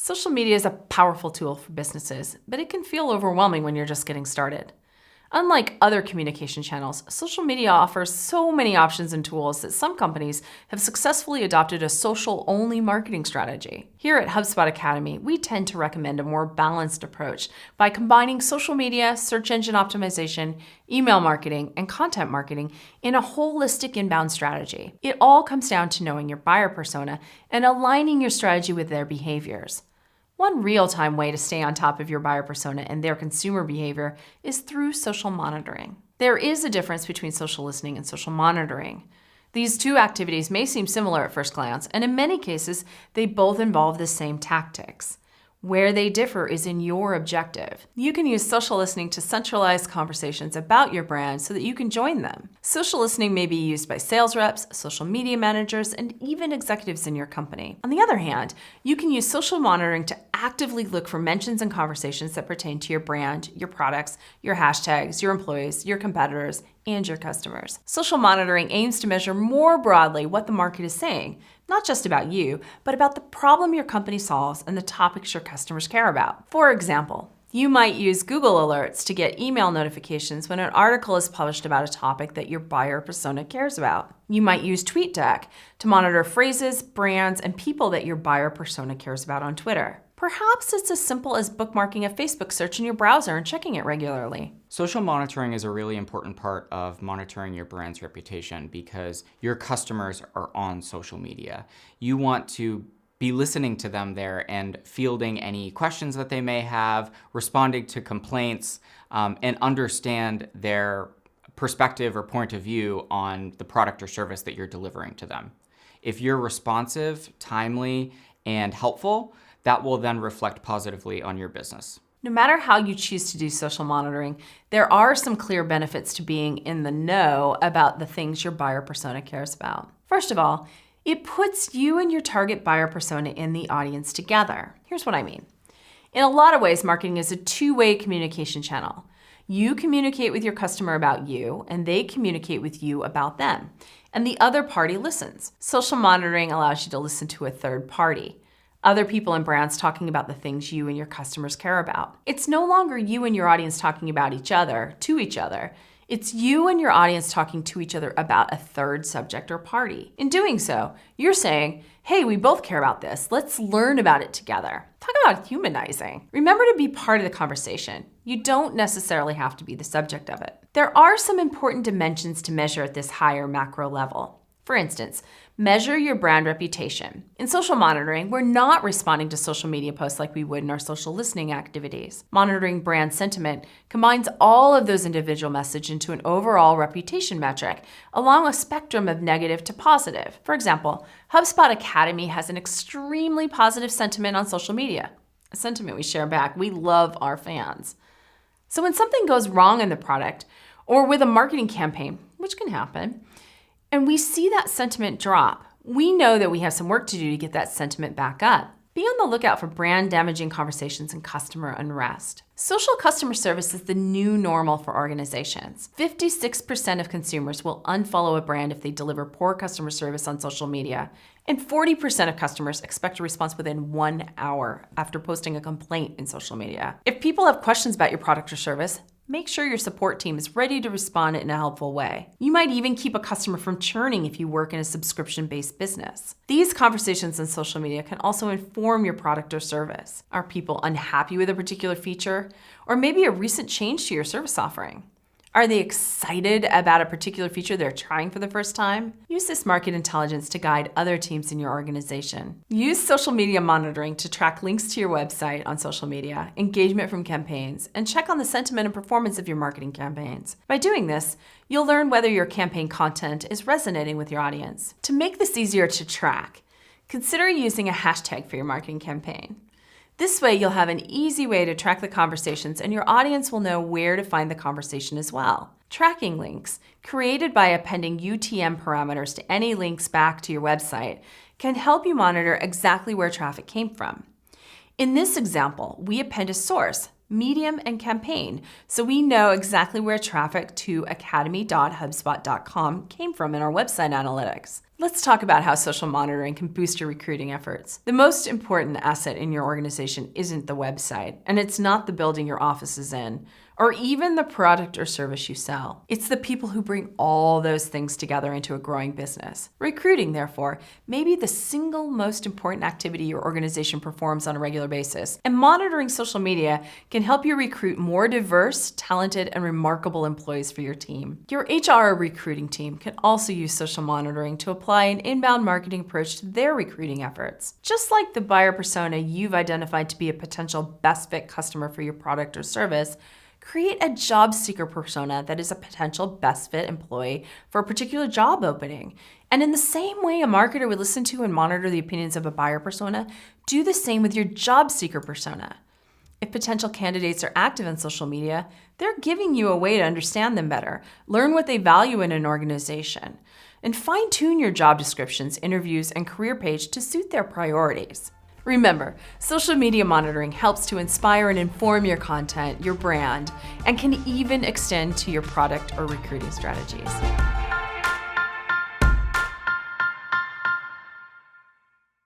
Social media is a powerful tool for businesses, but it can feel overwhelming when you're just getting started. Unlike other communication channels, social media offers so many options and tools that some companies have successfully adopted a social-only marketing strategy. Here at HubSpot Academy, we tend to recommend a more balanced approach by combining social media, search engine optimization, email marketing, and content marketing in a holistic inbound strategy. It all comes down to knowing your buyer persona and aligning your strategy with their behaviors. One real-time way to stay on top of your buyer persona and their consumer behavior is through social monitoring. There is a difference between social listening and social monitoring. These two activities may seem similar at first glance, and in many cases, they both involve the same tactics. Where they differ is in your objective. You can use social listening to centralize conversations about your brand so that you can join them. Social listening may be used by sales reps, social media managers, and even executives in your company. On the other hand, you can use social monitoring to actively look for mentions and conversations that pertain to your brand, your products, your hashtags, your employees, your competitors, and your customers. Social monitoring aims to measure more broadly what the market is saying, not just about you, but about the problem your company solves and the topics your customers care about. For example, you might use Google Alerts to get email notifications when an article is published about a topic that your buyer persona cares about. You might use TweetDeck to monitor phrases, brands, and people that your buyer persona cares about on Twitter. Perhaps it's as simple as bookmarking a Facebook search in your browser and checking it regularly. Social monitoring is a really important part of monitoring your brand's reputation because your customers are on social media. You want to be listening to them there and fielding any questions that they may have, responding to complaints, and understand their perspective or point of view on the product or service that you're delivering to them. If you're responsive, timely, and helpful, that will then reflect positively on your business. No matter how you choose to do social monitoring, there are some clear benefits to being in the know about the things your buyer persona cares about. First of all, it puts you and your target buyer persona in the audience together. Here's what I mean. In a lot of ways, marketing is a two-way communication channel. You communicate with your customer about you, and they communicate with you about them. And the other party listens. Social monitoring allows you to listen to a third party. Other people and brands talking about the things you and your customers care about. It's no longer you and your audience talking about each other, to each other. It's you and your audience talking to each other about a third subject or party. In doing so, you're saying, hey, we both care about this. Let's learn about it together. Talk about humanizing. Remember to be part of the conversation. You don't necessarily have to be the subject of it. There are some important dimensions to measure at this higher macro level. For instance, measure your brand reputation. In social monitoring, we're not responding to social media posts like we would in our social listening activities. Monitoring brand sentiment combines all of those individual messages into an overall reputation metric along a spectrum of negative to positive. For example, HubSpot Academy has an extremely positive sentiment on social media, a sentiment we share back. We love our fans. So when something goes wrong in the product or with a marketing campaign, which can happen, and we see that sentiment drop, we know that we have some work to do to get that sentiment back up. Be on the lookout for brand-damaging conversations and customer unrest. Social customer service is the new normal for organizations. 56% of consumers will unfollow a brand if they deliver poor customer service on social media, and 40% of customers expect a response within 1 hour after posting a complaint in social media. If people have questions about your product or service, make sure your support team is ready to respond in a helpful way. You might even keep a customer from churning if you work in a subscription-based business. These conversations on social media can also inform your product or service. Are people unhappy with a particular feature, or maybe a recent change to your service offering? Are they excited about a particular feature they're trying for the first time? Use this market intelligence to guide other teams in your organization. Use social media monitoring to track links to your website on social media, engagement from campaigns, and check on the sentiment and performance of your marketing campaigns. By doing this, you'll learn whether your campaign content is resonating with your audience. To make this easier to track, consider using a hashtag for your marketing campaign. This way, you'll have an easy way to track the conversations and your audience will know where to find the conversation as well. Tracking links, created by appending UTM parameters to any links back to your website, can help you monitor exactly where traffic came from. In this example, we append a source, medium, and campaign, so we know exactly where traffic to academy.hubspot.com came from in our website analytics. Let's talk about how social monitoring can boost your recruiting efforts. The most important asset in your organization isn't the website, and it's not the building your office is in, or even the product or service you sell. It's the people who bring all those things together into a growing business. Recruiting, therefore, may be the single most important activity your organization performs on a regular basis, and monitoring social media can help you recruit more diverse, talented, and remarkable employees for your team. Your HR recruiting team can also use social monitoring to apply an inbound marketing approach to their recruiting efforts. Just like the buyer persona you've identified to be a potential best fit customer for your product or service, create a job seeker persona that is a potential best fit employee for a particular job opening. And in the same way a marketer would listen to and monitor the opinions of a buyer persona, do the same with your job seeker persona. If potential candidates are active on social media, they're giving you a way to understand them better, learn what they value in an organization, and fine-tune your job descriptions, interviews, and career page to suit their priorities. Remember, social media monitoring helps to inspire and inform your content, your brand, and can even extend to your product or recruiting strategies.